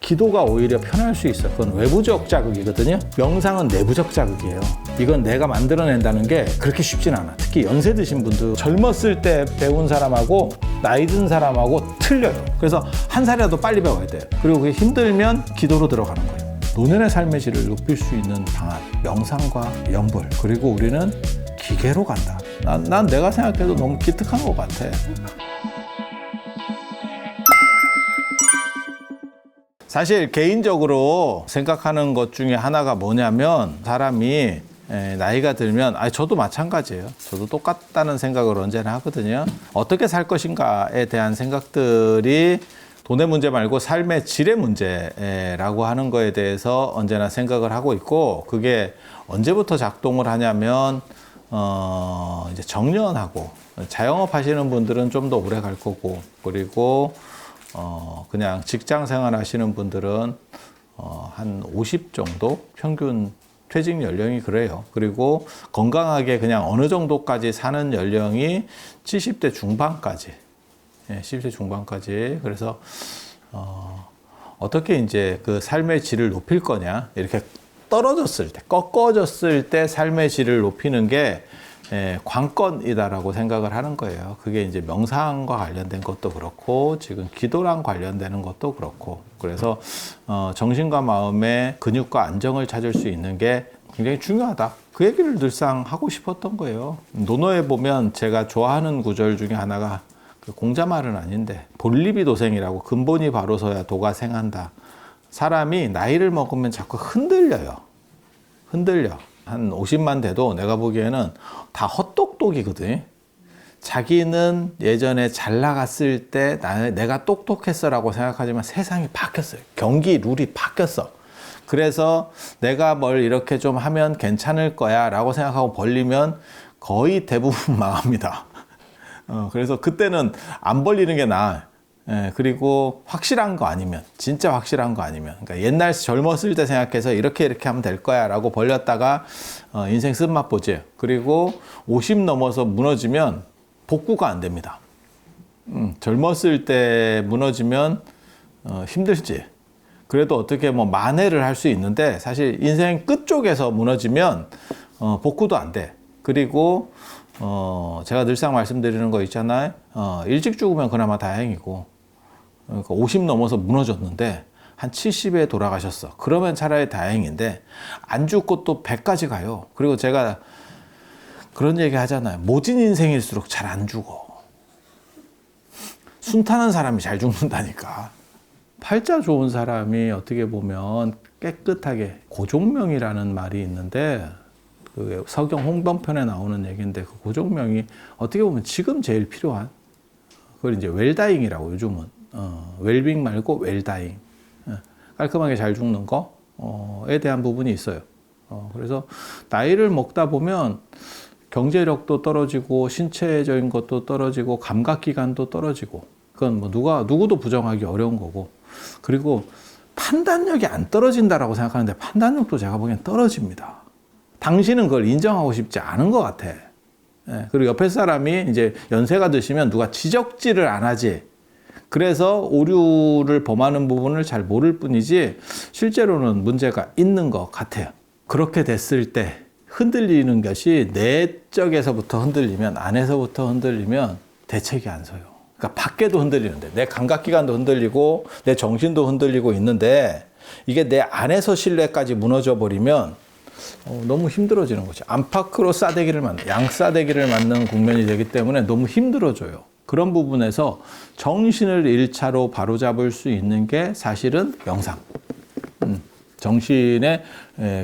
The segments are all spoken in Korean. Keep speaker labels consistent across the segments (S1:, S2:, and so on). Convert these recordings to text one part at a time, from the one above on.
S1: 기도가 오히려 편할 수 있어. 그건 외부적 자극이거든요. 명상은 내부적 자극이에요. 이건 내가 만들어낸다는 게 그렇게 쉽진 않아. 특히 연세 드신 분들, 젊었을 때 배운 사람하고 나이 든 사람하고 틀려요. 그래서 한 살이라도 빨리 배워야 돼요. 그리고 그게 힘들면 기도로 들어가는 거예요. 노년의 삶의 질을 높일 수 있는 방안, 명상과 영불. 그리고 우리는 기계로 간다. 난 내가 생각해도 너무 기특한 것 같아. 사실 개인적으로 생각하는 것 중에 하나가 뭐냐면, 사람이 나이가 들면, 저도 마찬가지예요. 저도 똑같다는 생각을 언제나 하거든요. 어떻게 살 것인가에 대한 생각들이 돈의 문제 말고 삶의 질의 문제라고 하는 거에 대해서 언제나 생각을 하고 있고, 그게 언제부터 작동을 하냐면 이제 정년하고, 자영업 하시는 분들은 좀 더 오래 갈 거고, 그리고 그냥 직장 생활 하시는 분들은 한 50 정도 평균 퇴직 연령이 그래요. 그리고 건강하게 그냥 어느 정도까지 사는 연령이 70대 중반까지. 70대 중반까지. 그래서 어떻게 이제 그 삶의 질을 높일 거냐, 이렇게 떨어졌을 때, 꺾어졌을 때 삶의 질을 높이는 게 관건이다라고 생각을 하는 거예요. 그게 이제 명상과 관련된 것도 그렇고, 지금 기도랑 관련되는 것도 그렇고, 그래서 정신과 마음의 근육과 안정을 찾을 수 있는 게 굉장히 중요하다. 그 얘기를 늘상 하고 싶었던 거예요. 논어에 보면 제가 좋아하는 구절 중에 하나가, 그 공자말은 아닌데, 본리비 도생이라고, 근본이 바로 서야 도가 생한다. 사람이 나이를 먹으면 자꾸 흔들려요. 한 50만 돼도 내가 보기에는 다 헛똑똑이거든. 자기는 예전에 잘 나갔을 때 내가 똑똑했어 라고 생각하지만 세상이 바뀌었어요. 경기 룰이 바뀌었어. 그래서 내가 뭘 이렇게 좀 하면 괜찮을 거야 라고 생각하고 벌리면 거의 대부분 망합니다. 그래서 그때는 안 벌리는 게 나아. 그리고 확실한 거 아니면, 진짜 확실한 거 아니면, 그러니까 옛날 젊었을 때 생각해서 이렇게 하면 될 거야 라고 벌렸다가 인생 쓴맛 보지. 그리고 50 넘어서 무너지면 복구가 안 됩니다. 젊었을 때 무너지면 힘들지. 그래도 어떻게 뭐 만회를 할 수 있는데, 사실 인생 끝쪽에서 무너지면 복구도 안 돼. 그리고 제가 늘상 말씀드리는 거 있잖아요. 일찍 죽으면 그나마 다행이고, 그러니까 50 넘어서 무너졌는데 한 70에 돌아가셨어. 그러면 차라리 다행인데, 안 죽고 또 100까지 가요. 그리고 제가 그런 얘기 하잖아요. 모진 인생일수록 잘 안 죽어. 순탄한 사람이 잘 죽는다니까. 팔자 좋은 사람이 어떻게 보면 깨끗하게, 고종명이라는 말이 있는데, 그 서경 홍범편에 나오는 얘기인데, 그 고종명이 어떻게 보면 지금 제일 필요한, 그걸 이제 웰다잉이라고, 요즘은 웰빙 말고 웰다잉, 깔끔하게 잘 죽는 거에 대한 부분이 있어요. 그래서 나이를 먹다 보면 경제력도 떨어지고, 신체적인 것도 떨어지고, 감각기관도 떨어지고, 그건 뭐 누구도 부정하기 어려운 거고, 그리고 판단력이 안 떨어진다라고 생각하는데, 판단력도 제가 보기엔 떨어집니다. 당신은 그걸 인정하고 싶지 않은 것 같아. 그리고 옆에 사람이 이제 연세가 드시면 누가 지적질을 안 하지. 그래서 오류를 범하는 부분을 잘 모를 뿐이지, 실제로는 문제가 있는 것 같아요. 그렇게 됐을 때 흔들리는 것이 내적에서부터 흔들리면, 안에서부터 흔들리면 대책이 안 서요. 그러니까 밖에도 흔들리는데, 내 감각기관도 흔들리고 내 정신도 흔들리고 있는데, 이게 내 안에서 신뢰까지 무너져 버리면 너무 힘들어지는 거죠. 안팎으로 싸대기를 맞는, 양싸대기를 맞는 국면이 되기 때문에 너무 힘들어져요. 그런 부분에서 정신을 1차로 바로잡을 수 있는 게 사실은 명상. 정신의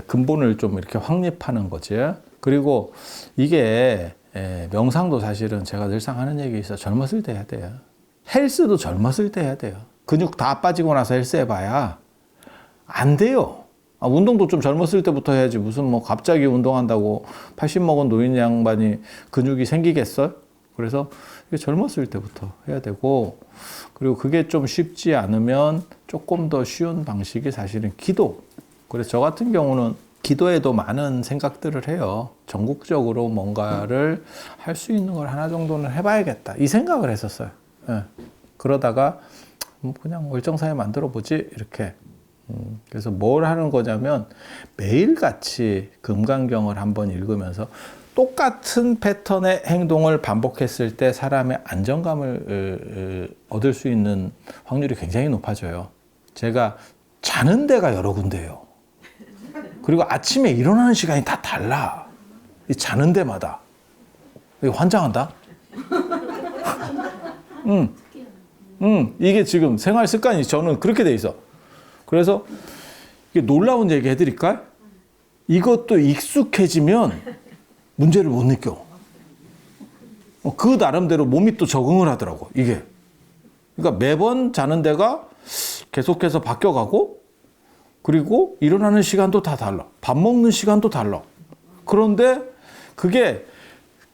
S1: 근본을 좀 이렇게 확립하는 거지. 그리고 이게 명상도 사실은 제가 늘상 하는 얘기 있어. 젊었을 때 해야 돼요. 헬스도 젊었을 때 해야 돼요. 근육 다 빠지고 나서 헬스 해봐야 안 돼요. 운동도 좀 젊었을 때부터 해야지. 무슨 뭐 갑자기 운동한다고 80 먹은 노인 양반이 근육이 생기겠어? 그래서 이게 젊었을 때부터 해야 되고, 그리고 그게 좀 쉽지 않으면 조금 더 쉬운 방식이 사실은 기도. 그래서 저 같은 경우는 기도에도 많은 생각들을 해요. 전국적으로 뭔가를 할 수 있는 걸 하나 정도는 해봐야겠다, 이 생각을 했었어요. 그러다가 그냥 월정사회 만들어 보지, 이렇게 그래서 뭘 하는 거냐면 매일같이 금강경을 한번 읽으면서 똑같은 패턴의 행동을 반복했을 때 사람의 안정감을 얻을 수 있는 확률이 굉장히 높아져요. 제가 자는 데가 여러 군데예요. 그리고 아침에 일어나는 시간이 다 달라. 이 자는 데마다. 이거 환장한다? 이게 지금 생활 습관이 저는 그렇게 돼 있어. 그래서 이게 놀라운 얘기 해드릴까요? 이것도 익숙해지면 문제를 못 느껴. 그 나름대로 몸이 또 적응을 하더라고, 이게. 그러니까 매번 자는 데가 계속해서 바뀌어가고, 그리고 일어나는 시간도 다 달라. 밥 먹는 시간도 달라. 그런데 그게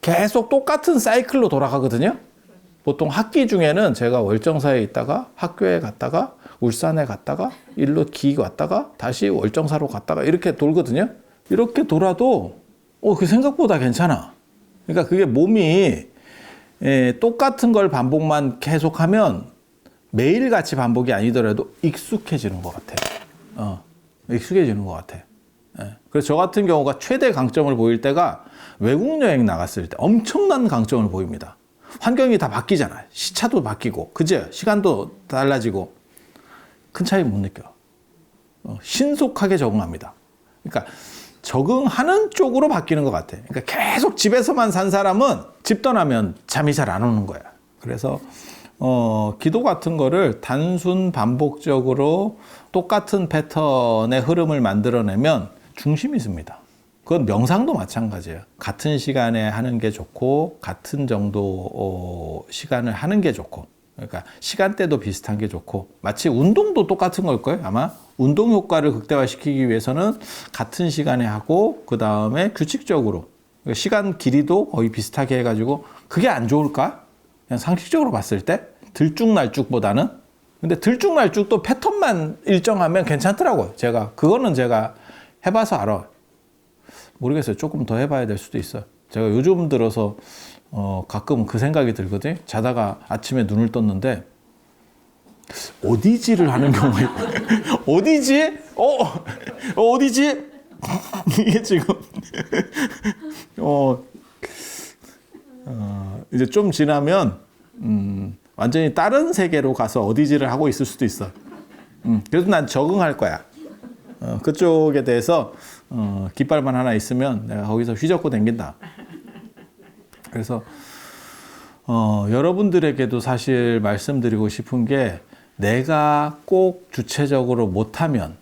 S1: 계속 똑같은 사이클로 돌아가거든요. 보통 학기 중에는 제가 월정사에 있다가 학교에 갔다가 울산에 갔다가 일로 기 왔다가 다시 월정사로 갔다가 이렇게 돌거든요. 이렇게 돌아도 그 생각보다 괜찮아. 그러니까 그게 몸이 똑같은 걸 반복만 계속하면 매일같이 반복이 아니더라도 익숙해지는 것 같아. 익숙해지는 것 같아. 그래서 저 같은 경우가 최대 강점을 보일 때가 외국 여행 나갔을 때 엄청난 강점을 보입니다. 환경이 다 바뀌잖아. 시차도 바뀌고, 그죠? 시간도 달라지고 큰 차이 못 느껴. 신속하게 적응합니다. 그러니까 적응하는 쪽으로 바뀌는 것 같아. 그러니까 계속 집에서만 산 사람은 집 떠나면 잠이 잘 안 오는 거야. 그래서 기도 같은 거를 단순 반복적으로 똑같은 패턴의 흐름을 만들어내면 중심이 있습니다. 그건 명상도 마찬가지예요. 같은 시간에 하는 게 좋고 같은 정도 시간을 하는 게 좋고, 그러니까 시간대도 비슷한 게 좋고, 마치 운동도 똑같은 걸 거예요. 아마 운동 효과를 극대화시키기 위해서는 같은 시간에 하고 그 다음에 규칙적으로 시간 길이도 거의 비슷하게 해가지고, 그게 안 좋을까? 그냥 상식적으로 봤을 때 들쭉날쭉보다는. 근데 들쭉날쭉도 패턴만 일정하면 괜찮더라고요. 그거는 제가 해봐서 알아. 모르겠어요. 조금 더 해봐야 될 수도 있어요. 제가 요즘 들어서 가끔 그 생각이 들거든요. 자다가 아침에 눈을 떴는데 어디지를 하는 경우가 있고 어디지? 어디지? 이게 지금 이제 좀 지나면 완전히 다른 세계로 가서 어디지를 하고 있을 수도 있어. 그래도 난 적응할 거야. 그쪽에 대해서 깃발만 하나 있으면 내가 거기서 휘젓고 댕긴다. 그래서 여러분들에게도 사실 말씀드리고 싶은 게, 내가 꼭 주체적으로 못하면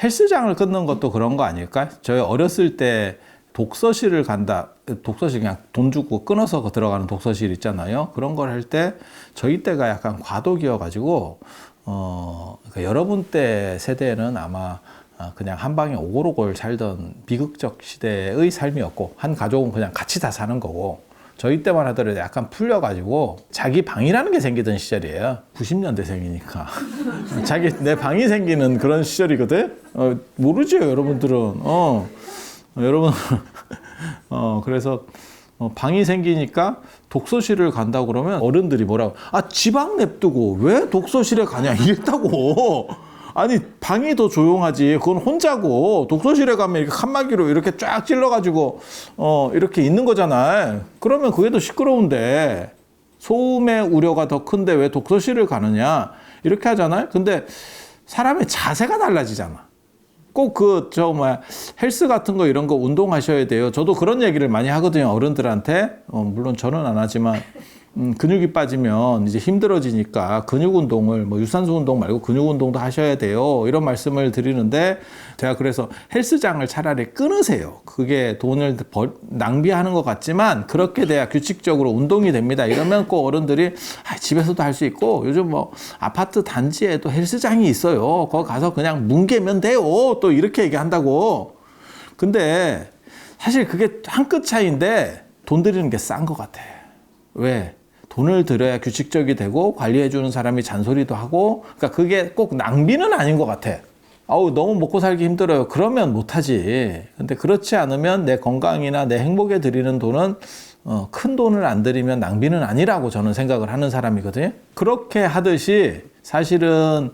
S1: 헬스장을 끊는 것도 그런 거 아닐까? 저희 어렸을 때 독서실을 간다. 독서실 그냥 돈 주고 끊어서 들어가는 독서실 있잖아요. 그런 걸 할 때 저희 때가 약간 과도기여가지고 그러니까 여러분 때 세대는 아마 그냥 한 방에 오골오골 살던 비극적 시대의 삶이었고, 한 가족은 그냥 같이 다 사는 거고, 저희 때만 하더라도 약간 풀려가지고 자기 방이라는 게 생기던 시절이에요. 90년대생이니까 내 방이 생기는 그런 시절이거든. 모르죠, 여러분들은. 여러분 그래서 방이 생기니까 독서실을 간다고 그러면 어른들이 뭐라고, 지방 냅두고 왜 독서실에 가냐 이랬다고. 아니, 방이 더 조용하지. 그건 혼자고, 독서실에 가면 이렇게 칸막이로 이렇게 쫙 찔러가지고 이렇게 있는 거잖아. 그러면 그게 더 시끄러운데, 소음의 우려가 더 큰데 왜 독서실을 가느냐 이렇게 하잖아요. 근데 사람의 자세가 달라지잖아. 꼭 헬스 같은 거 이런 거 운동하셔야 돼요. 저도 그런 얘기를 많이 하거든요, 어른들한테. 물론 저는 안 하지만 근육이 빠지면 이제 힘들어지니까 근육 운동을, 유산소 운동 말고 근육 운동도 하셔야 돼요, 이런 말씀을 드리는데, 제가 그래서 헬스장을 차라리 끊으세요. 그게 돈을 낭비하는 것 같지만 그렇게 돼야 규칙적으로 운동이 됩니다. 이러면 꼭 어른들이 집에서도 할 수 있고, 요즘 아파트 단지에도 헬스장이 있어요. 거기 가서 그냥 뭉개면 돼요. 또 이렇게 얘기한다고. 근데 사실 그게 한 끗 차이인데 돈 들이는 게 싼 것 같아. 왜? 돈을 들여야 규칙적이 되고 관리해주는 사람이 잔소리도 하고, 그러니까 그게 꼭 낭비는 아닌 것 같아. 너무 먹고 살기 힘들어요. 그러면 못하지. 근데 그렇지 않으면 내 건강이나 내 행복에 들이는 돈은 큰 돈을 안 들이면 낭비는 아니라고 저는 생각을 하는 사람이거든요. 그렇게 하듯이 사실은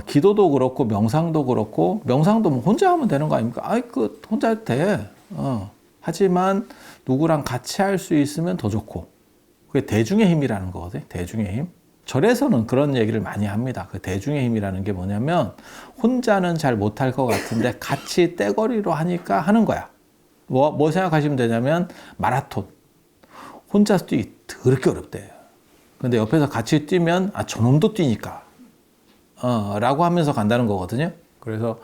S1: 기도도 그렇고 명상도 그렇고 명상도 뭐 혼자 하면 되는 거 아닙니까? 혼자 해도 돼. 하지만 누구랑 같이 할 수 있으면 더 좋고 그게 대중의 힘이라는 거거든요. 대중의 힘. 절에서는 그런 얘기를 많이 합니다. 그 대중의 힘이라는 게 뭐냐면 혼자는 잘 못할 것 같은데 같이 떼거리로 하니까 하는 거야. 뭐 생각하시면 되냐면 마라톤. 혼자 뛰기 더럽게 어렵대요. 근데 옆에서 같이 뛰면 저놈도 뛰니까 라고 하면서 간다는 거거든요. 그래서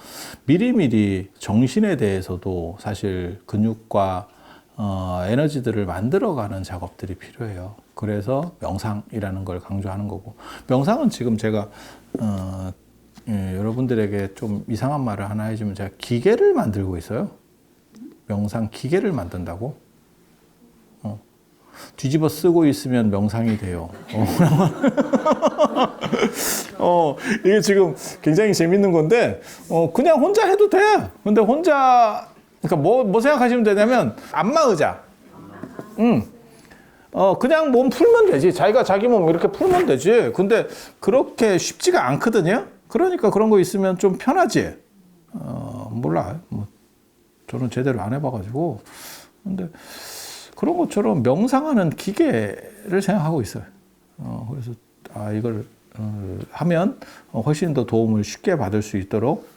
S1: 미리미리 정신에 대해서도 사실 근육과 에너지들을 만들어가는 작업들이 필요해요. 그래서 명상이라는 걸 강조하는 거고, 명상은 지금 제가 여러분들에게 좀 이상한 말을 하나 해주면 제가 기계를 만들고 있어요. 명상 기계를 만든다고? 뒤집어 쓰고 있으면 명상이 돼요. 이게 지금 굉장히 재밌는 건데, 그냥 혼자 해도 돼. 근데 혼자, 그러니까 뭐 생각하시면 되냐면, 안마의자. 그냥 몸 풀면 되지. 자기가 자기 몸 이렇게 풀면 되지. 근데 그렇게 쉽지가 않거든요. 그러니까 그런 거 있으면 좀 편하지. 몰라. 저는 제대로 안 해봐가지고. 근데 그런 것처럼 명상하는 기계를 생각하고 있어요. 그래서 이걸 하면 훨씬 더 도움을 쉽게 받을 수 있도록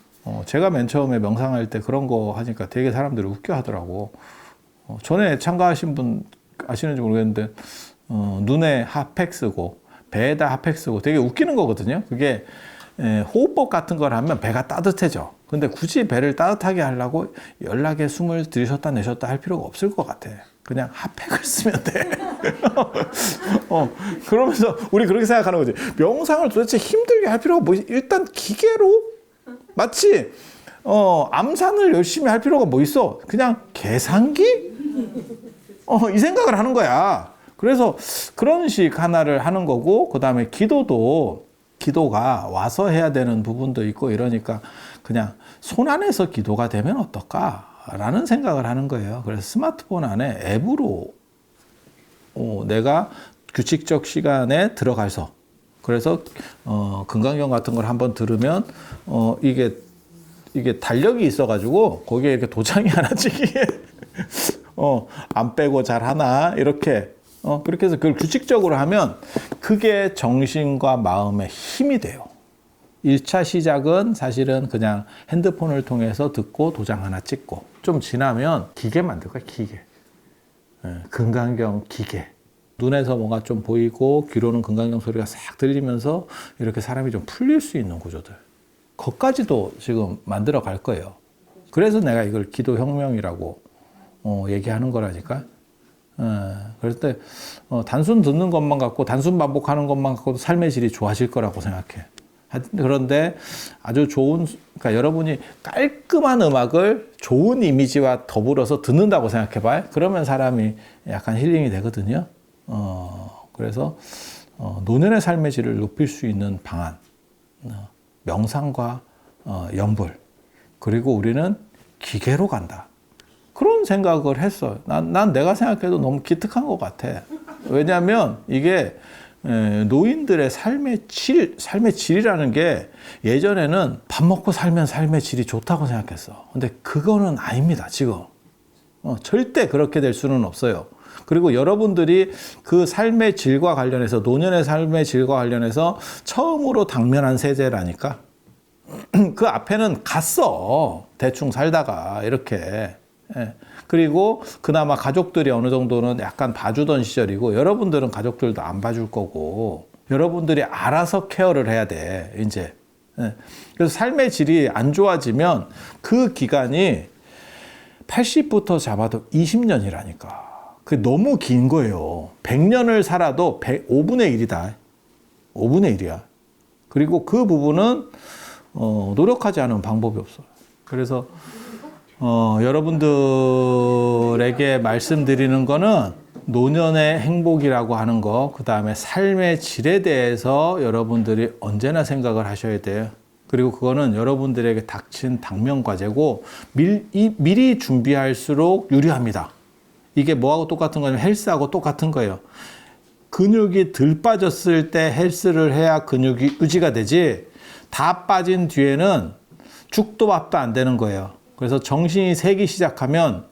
S1: 제가 맨 처음에 명상할 때 그런 거 하니까 되게 사람들이 웃겨 하더라고. 전에 참가하신 분 아시는지 모르겠는데 눈에 핫팩 쓰고 배에다 핫팩 쓰고 되게 웃기는 거거든요. 그게 호흡법 같은 걸 하면 배가 따뜻해져. 근데 굳이 배를 따뜻하게 하려고 연락에 숨을 들이셨다 내셨다 할 필요가 없을 것 같아. 그냥 핫팩을 쓰면 돼. 그러면서 우리 그렇게 생각하는 거지. 명상을 도대체 힘들게 할 필요가 뭐 일단 기계로 마치 암산을 열심히 할 필요가 뭐 있어. 그냥 계산기? 이 생각을 하는 거야. 그래서 그런 식 하나를 하는 거고, 그 다음에 기도가 와서 해야 되는 부분도 있고 이러니까 그냥 손 안에서 기도가 되면 어떨까라는 생각을 하는 거예요. 그래서 스마트폰 안에 앱으로 내가 규칙적 시간에 들어가서, 그래서 금강경 같은 걸 한번 들으면 이게 달력이 있어가지고 거기에 이렇게 도장이 하나 찍히게 안 빼고 잘 하나 이렇게 그렇게 해서 그걸 규칙적으로 하면 그게 정신과 마음의 힘이 돼요. 1차 시작은 사실은 그냥 핸드폰을 통해서 듣고 도장 하나 찍고, 좀 지나면 기계 만들 거야, 기계. 금강경 기계. 눈에서 뭔가 좀 보이고 귀로는 금강경 소리가 싹 들리면서 이렇게 사람이 좀 풀릴 수 있는 구조들. 그것까지도 지금 만들어 갈 거예요. 그래서 내가 이걸 기도혁명이라고 얘기하는 거라니까. 그럴 때 단순 듣는 것만 갖고 단순 반복하는 것만 갖고도 삶의 질이 좋아질 거라고 생각해. 그런데 아주 그러니까 여러분이 깔끔한 음악을 좋은 이미지와 더불어서 듣는다고 생각해 봐요. 그러면 사람이 약간 힐링이 되거든요. 그래서 노년의 삶의 질을 높일 수 있는 방안, 명상과 연불, 그리고 우리는 기계로 간다. 그런 생각을 했어요. 난 내가 생각해도 너무 기특한 것 같아. 왜냐하면 이게 노인들의 삶의 질이라는 게 예전에는 밥 먹고 살면 삶의 질이 좋다고 생각했어. 근데 그거는 아닙니다, 지금. 절대 그렇게 될 수는 없어요. 그리고 여러분들이 그 삶의 질과 관련해서, 노년의 삶의 질과 관련해서 처음으로 당면한 세대라니까. 그 앞에는 갔어. 대충 살다가 이렇게. 그리고 그나마 가족들이 어느 정도는 약간 봐주던 시절이고, 여러분들은 가족들도 안 봐줄 거고, 여러분들이 알아서 케어를 해야 돼, 이제. 그래서 삶의 질이 안 좋아지면 그 기간이 80부터 잡아도 20년이라니까. 그게 너무 긴 거예요. 100년을 살아도 5분의 1이다. 5분의 1이야. 그리고 그 부분은 노력하지 않으면 방법이 없어요. 그래서 여러분들에게 말씀드리는 거는 노년의 행복이라고 하는 거, 그 다음에 삶의 질에 대해서 여러분들이 언제나 생각을 하셔야 돼요. 그리고 그거는 여러분들에게 닥친 당면과제고 미리 준비할수록 유리합니다. 이게 뭐하고 똑같은 거냐면 헬스하고 똑같은 거예요. 근육이 덜 빠졌을 때 헬스를 해야 근육이 유지가 되지, 다 빠진 뒤에는 죽도 밥도 안 되는 거예요. 그래서 정신이 새기 시작하면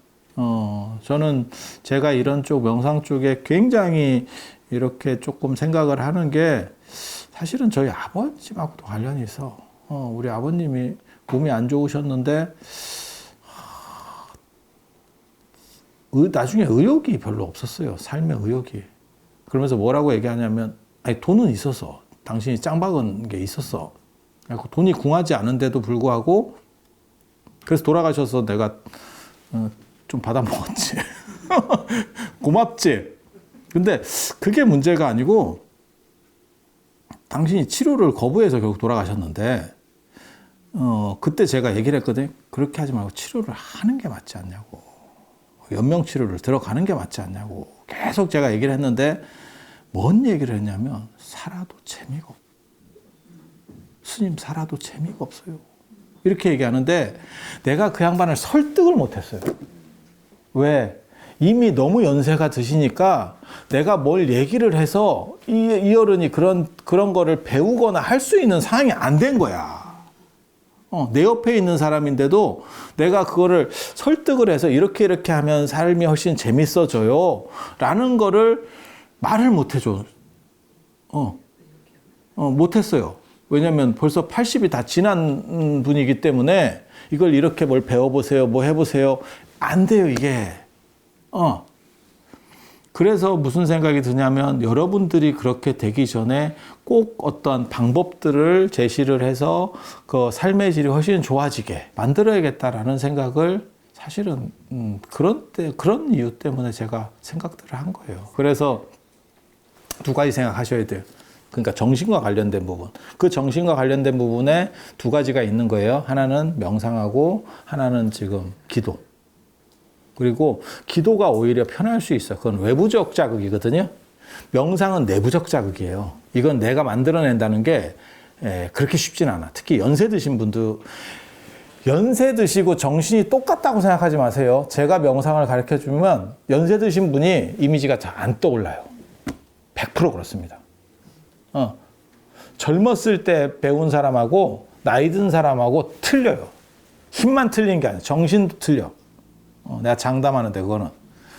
S1: 저는 제가 이런 쪽 명상 쪽에 굉장히 이렇게 조금 생각을 하는 게 사실은 저희 아버님하고도 관련이 있어. 우리 아버님이 몸이 안 좋으셨는데 나중에 의욕이 별로 없었어요. 삶의 의욕이. 그러면서 뭐라고 얘기하냐면 아니 돈은 있었어. 당신이 짱박은 게 있었어. 돈이 궁하지 않은데도 불구하고 그래서 돌아가셔서 내가 좀 받아먹었지. 고맙지. 근데 그게 문제가 아니고 당신이 치료를 거부해서 결국 돌아가셨는데 그때 제가 얘기를 했거든요. 그렇게 하지 말고 치료를 하는 게 맞지 않냐고. 연명치료를 들어가는 게 맞지 않냐고. 계속 제가 얘기를 했는데 뭔 얘기를 했냐면 살아도 재미가 없어. 스님 살아도 재미가 없어요. 이렇게 얘기하는데 내가 그 양반을 설득을 못했어요. 왜? 이미 너무 연세가 드시니까 내가 뭘 얘기를 해서 이 어른이 그런 거를 배우거나 할 수 있는 상황이 안 된 거야. 내 옆에 있는 사람인데도 내가 그거를 설득을 해서 이렇게 하면 삶이 훨씬 재밌어져요. 라는 거를 말을 못 해줘. 못했어요. 왜냐면 벌써 80이 다 지난 분이기 때문에 이걸 이렇게 뭘 배워보세요, 뭐 해보세요. 안 돼요, 이게. 그래서 무슨 생각이 드냐면 여러분들이 그렇게 되기 전에 꼭 어떤 방법들을 제시를 해서 그 삶의 질이 훨씬 좋아지게 만들어야겠다라는 생각을 사실은 그런 이유 때문에 제가 생각들을 한 거예요. 그래서 두 가지 생각하셔야 돼요. 그러니까 정신과 관련된 부분. 그 정신과 관련된 부분에 두 가지가 있는 거예요. 하나는 명상하고 하나는 지금 기도. 그리고 기도가 오히려 편할 수 있어요. 그건 외부적 자극이거든요. 명상은 내부적 자극이에요. 이건 내가 만들어낸다는 게 그렇게 쉽진 않아. 특히 연세 드신 분도 연세 드시고 정신이 똑같다고 생각하지 마세요. 제가 명상을 가르쳐 주면 연세 드신 분이 이미지가 잘 안 떠올라요. 100% 그렇습니다. 젊었을 때 배운 사람하고 나이 든 사람하고 틀려요. 힘만 틀린 게 아니라 정신도 틀려. 내가 장담하는데 그거는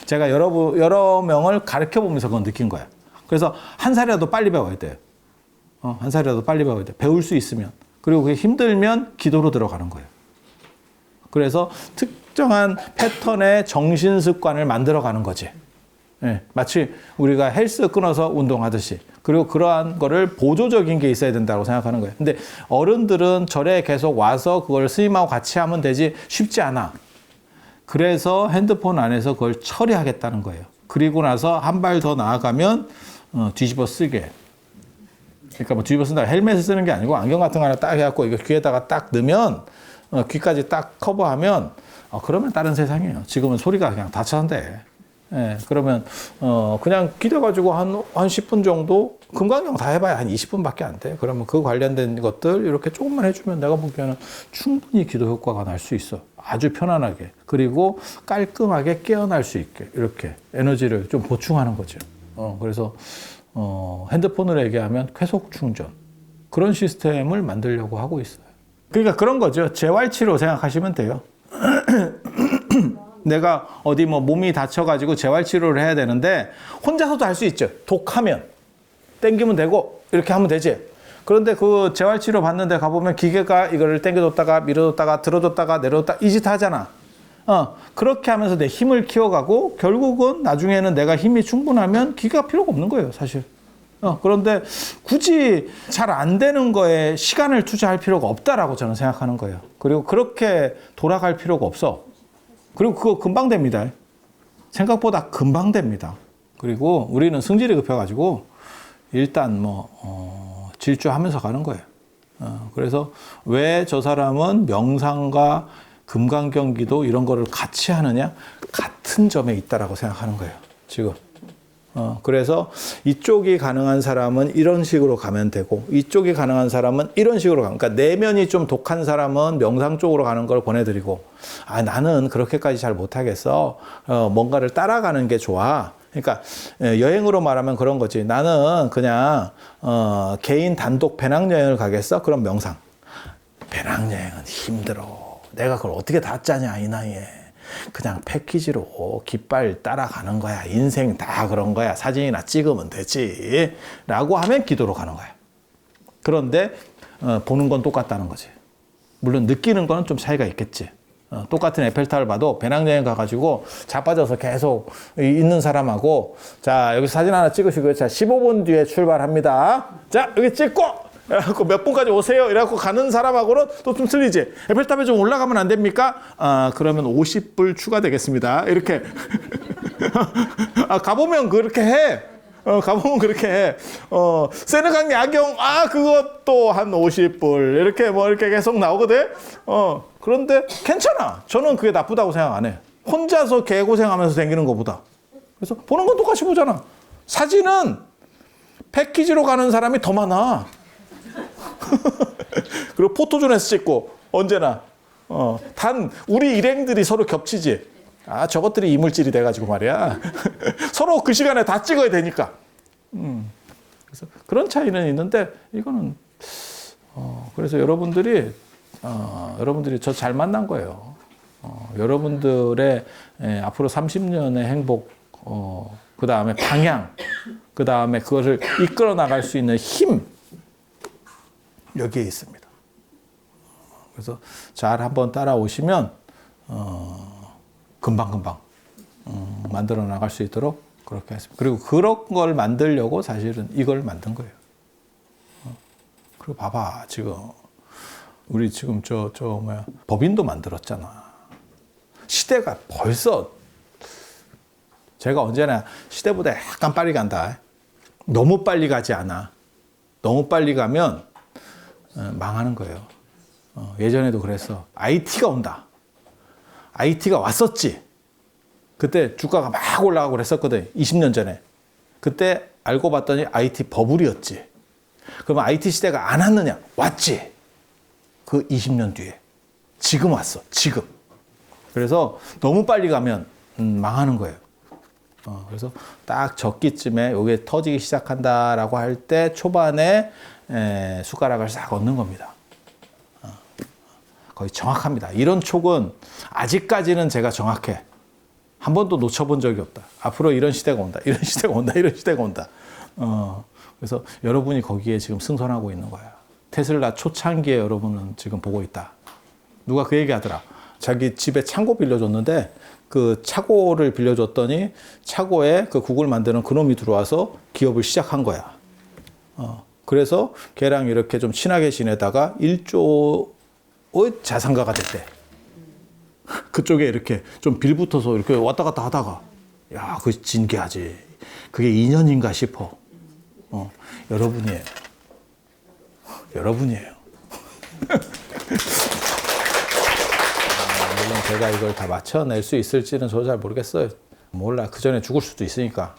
S1: 제가 여러 명을 가르쳐 보면서 그건 느낀 거야. 그래서 한 살이라도 빨리 배워야 돼요. 한 살이라도 빨리 배워야 돼. 배울 수 있으면. 그리고 그게 힘들면 기도로 들어가는 거예요. 그래서 특정한 패턴의 정신 습관을 만들어가는 거지. 네, 마치 우리가 헬스 끊어서 운동하듯이. 그리고 그러한 거를 보조적인 게 있어야 된다고 생각하는 거예요. 근데 어른들은 절에 계속 와서 그걸 스님하고 같이 하면 되지 쉽지 않아. 그래서 핸드폰 안에서 그걸 처리하겠다는 거예요. 그리고 나서 한 발 더 나아가면 뒤집어 쓰게. 그러니까 뭐 뒤집어 쓴다 헬멧을 쓰는 게 아니고 안경 같은 거 하나 딱 해갖고 이거 귀에다가 딱 넣으면 귀까지 딱 커버하면 그러면 다른 세상이에요. 지금은 소리가 그냥 다 차는데. 예, 그러면 그냥 기대가지고 한 10분 정도 금강경 다 해봐야 한 20분밖에 안 돼. 그러면 그 관련된 것들 이렇게 조금만 해주면 내가 보기에는 충분히 기도 효과가 날 수 있어. 아주 편안하게. 그리고 깔끔하게 깨어날 수 있게 이렇게 에너지를 좀 보충하는 거죠. 그래서 핸드폰으로 얘기하면 쾌속 충전 그런 시스템을 만들려고 하고 있어요. 그러니까 그런 거죠. 재활치료 생각하시면 돼요. 내가 어디 뭐 몸이 다쳐가지고 재활치료를 해야 되는데 혼자서도 할 수 있죠. 독하면 땡기면 되고 이렇게 하면 되지. 그런데 그 재활치료 받는데 가보면 기계가 이거를 땡겨줬다가 밀어줬다가 들어줬다가 내려줬다 이 짓 하잖아. 그렇게 하면서 내 힘을 키워가고 결국은 나중에는 내가 힘이 충분하면 기계가 필요가 없는 거예요, 사실. 그런데 굳이 잘 안 되는 거에 시간을 투자할 필요가 없다라고 저는 생각하는 거예요. 그리고 그렇게 돌아갈 필요가 없어. 그리고 그거 금방 됩니다. 생각보다 금방 됩니다. 그리고 우리는 승질이 급해가지고 일단 질주하면서 가는 거예요. 그래서 왜 저 사람은 명상과 금강경기도 이런 거를 같이 하느냐? 같은 점에 있다라고 생각하는 거예요. 지금. 그래서 이쪽이 가능한 사람은 이런 식으로 가면 되고 이쪽이 가능한 사람은 이런 식으로 가면 그러니까 내면이 좀 독한 사람은 명상 쪽으로 가는 걸 보내드리고 나는 그렇게까지 잘 못하겠어. 뭔가를 따라가는 게 좋아. 그러니까 여행으로 말하면 그런 거지. 나는 그냥 개인 단독 배낭여행을 가겠어? 그럼 명상. 배낭여행은 힘들어. 내가 그걸 어떻게 다 짜냐, 이 나이에. 그냥 패키지로 깃발 따라가는 거야. 인생 다 그런 거야. 사진이나 찍으면 되지. 라고 하면 기도로 가는 거야. 그런데 보는 건 똑같다는 거지. 물론 느끼는 거는 좀 차이가 있겠지. 똑같은 에펠탑을 봐도 배낭여행 가가지고 자빠져서 계속 있는 사람하고, 자, 여기 사진 하나 찍으시고요. 자, 15분 뒤에 출발합니다. 자, 여기 찍고 이래갖고 몇 분까지 오세요. 이래갖고 가는 사람하고는 또 좀 틀리지. 에펠탑에 좀 올라가면 안 됩니까? 그러면 50불 추가되겠습니다. 이렇게. 가보면 그렇게 해. 가보면 그렇게 해. 세느강 야경, 그것도 한 50불. 이렇게 이렇게 계속 나오거든? 그런데 괜찮아. 저는 그게 나쁘다고 생각 안 해. 혼자서 개고생하면서 다니는 것보다. 그래서 보는 건 똑같이 보잖아. 사진은 패키지로 가는 사람이 더 많아. 그리고 포토존에서 찍고, 언제나. 단, 우리 일행들이 서로 겹치지. 저것들이 이물질이 돼가지고 말이야. 서로 그 시간에 다 찍어야 되니까. 그래서 그런 차이는 있는데, 이거는, 그래서 여러분들이 저 잘 만난 거예요. 여러분들의 앞으로 30년의 행복, 그 다음에 방향, 그 다음에 그것을 이끌어 나갈 수 있는 힘, 여기에 있습니다. 그래서 잘 한번 따라오시면 금방금방 만들어 나갈 수 있도록 그렇게 했습니다. 그리고 그런 걸 만들려고 사실은 이걸 만든 거예요. 그리고 봐봐, 지금 우리 지금 법인도 만들었잖아. 시대가 벌써, 제가 언제나 시대보다 약간 빨리 간다. 너무 빨리 가지 않아. 너무 빨리 가면 망하는 거예요. 예전에도 그랬어. IT가 온다. IT가 왔었지. 그때 주가가 막 올라가고 그랬었거든. 20년 전에. 그때 알고 봤더니 IT 버블이었지. 그러면 IT 시대가 안 왔느냐? 왔지. 그 20년 뒤에. 지금 왔어. 지금. 그래서 너무 빨리 가면 망하는 거예요. 그래서 딱 적기쯤에 이게 터지기 시작한다라고 할 때 초반에 숟가락을 싹 얹는 겁니다. 거의 정확합니다. 이런 촉은 아직까지는 제가 정확해. 한 번도 놓쳐본 적이 없다. 앞으로 이런 시대가 온다. 이런 시대가 온다. 이런 시대가 온다. 그래서 여러분이 거기에 지금 승선하고 있는 거야. 테슬라 초창기에 여러분은 지금 보고 있다. 누가 그 얘기 하더라. 자기 집에 창고 빌려줬는데 그 차고를 빌려줬더니 차고에 그 국을 만드는 그놈이 들어와서 기업을 시작한 거야. 그래서 걔랑 이렇게 좀 친하게 지내다가 1조의 자산가가 됐대. 그쪽에 이렇게 좀 빌붙어서 이렇게 왔다 갔다 하다가, 야, 그거 진기하지. 그게 2년인가 싶어. 여러분이에요. 여러분이에요. 물론 제가 이걸 다 맞춰낼 수 있을지는 저도 잘 모르겠어요. 몰라. 그 전에 죽을 수도 있으니까.